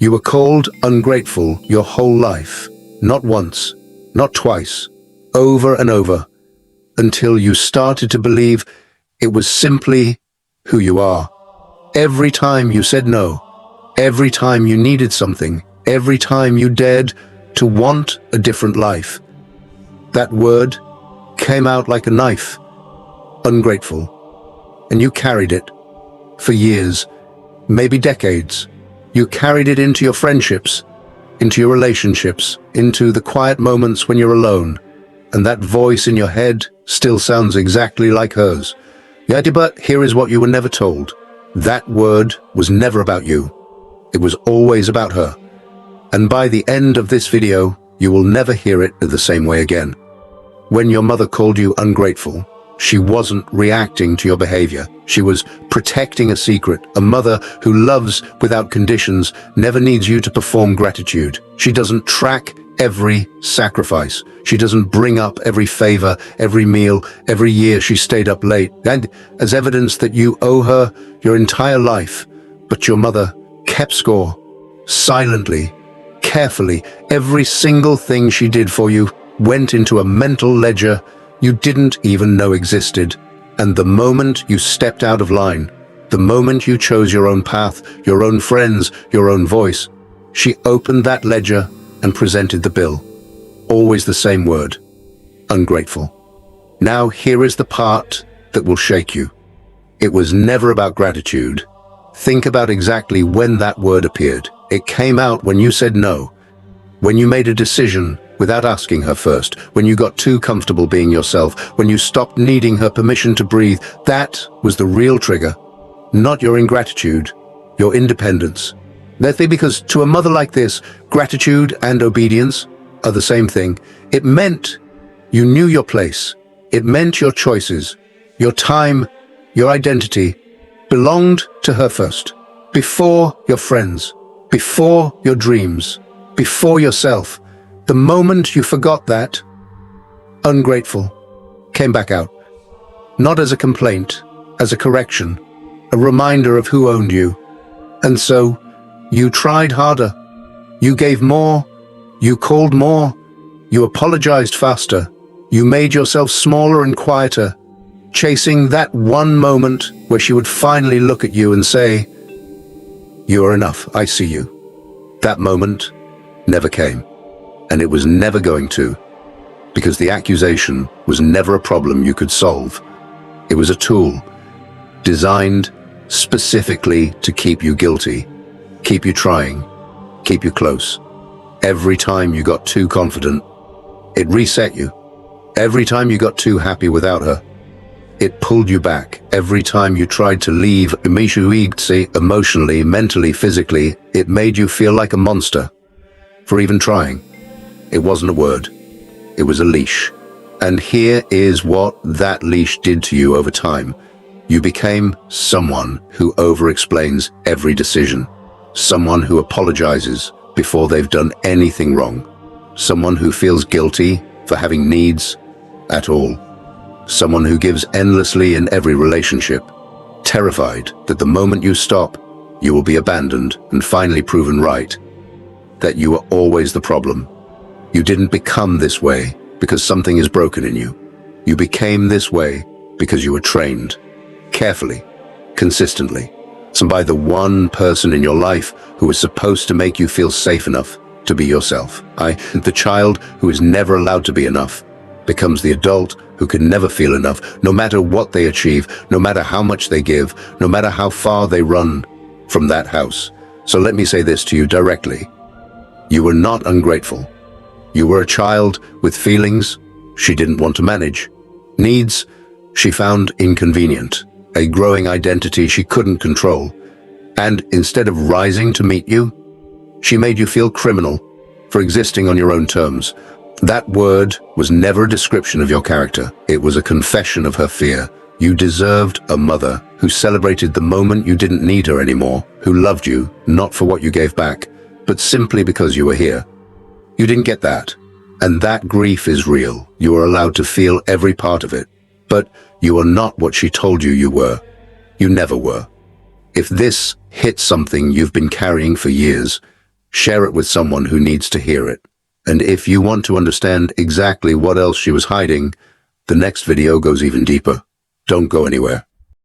You were called ungrateful your whole life, not once, not twice, over and over, until you started to believe it was simply who you are. Every time you said no, every time you needed something, every time you dared to want a different life, that word came out like a knife, ungrateful, and you carried it for years, maybe decades. You carried it into your friendships, into your relationships, into the quiet moments when you're alone, and that voice in your head still sounds exactly like hers. Yeah, but here is what you were never told. That word was never about you. It was always about her. And by the end of this video, you will never hear it the same way again. When your mother called you ungrateful, she wasn't reacting to your behavior. She was protecting a secret. A mother who loves without conditions never needs you to perform gratitude. She doesn't track every sacrifice. She doesn't bring up every favor, every meal, every year she stayed up late, and as evidence that you owe her your entire life. But your mother kept score, silently, carefully. Every single thing she did for you went into a mental ledger you didn't even know existed. And the moment you stepped out of line, the moment you chose your own path, your own friends, your own voice, she opened that ledger and presented the bill. Always the same word, ungrateful. Now here is the part that will shake you. It was never about gratitude. Think about exactly when that word appeared. It came out when you said no, when you made a decision without asking her first, when you got too comfortable being yourself, when you stopped needing her permission to breathe. That was the real trigger, not your ingratitude, your independence. Because to a mother like this, gratitude and obedience are the same thing. It meant you knew your place. It meant your choices, your time, your identity belonged to her first, before your friends, before your dreams, before yourself. The moment you forgot that, ungrateful came back out. Not as a complaint, as a correction, a reminder of who owned you. And so, you tried harder. You gave more. You called more. You apologized faster. You made yourself smaller and quieter, chasing that one moment where she would finally look at you and say, "You are enough, I see you." That moment never came. And it was never going to, because the accusation was never a problem you could solve. It was a tool designed specifically to keep you guilty, keep you trying, keep you close. Every time you got too confident, it reset you. Every time you got too happy without her, it pulled you back. Every time you tried to leave emotionally, mentally, physically, it made you feel like a monster for even trying. It wasn't a word, it was a leash. And here is what that leash did to you over time. You became someone who over-explains every decision, someone who apologizes before they've done anything wrong, someone who feels guilty for having needs at all, someone who gives endlessly in every relationship, terrified that the moment you stop, you will be abandoned and finally proven right, that you are always the problem. You didn't become this way because something is broken in you. You became this way because you were trained, carefully, consistently, and by the one person in your life who is supposed to make you feel safe enough to be yourself. The child who is never allowed to be enough becomes the adult who can never feel enough, no matter what they achieve, no matter how much they give, no matter how far they run from that house. So let me say this to you directly. You were not ungrateful. You were a child with feelings she didn't want to manage, needs she found inconvenient, a growing identity she couldn't control. And instead of rising to meet you, she made you feel criminal for existing on your own terms. That word was never a description of your character. It was a confession of her fear. You deserved a mother who celebrated the moment you didn't need her anymore, who loved you, not for what you gave back, but simply because you were here. You didn't get that, and that grief is real. You are allowed to feel every part of it, but you are not what she told you you were. You never were. If this hits something you've been carrying for years, Share it with someone who needs to hear it. And if you want to understand exactly what else she was hiding, the next video goes even deeper. Don't go anywhere.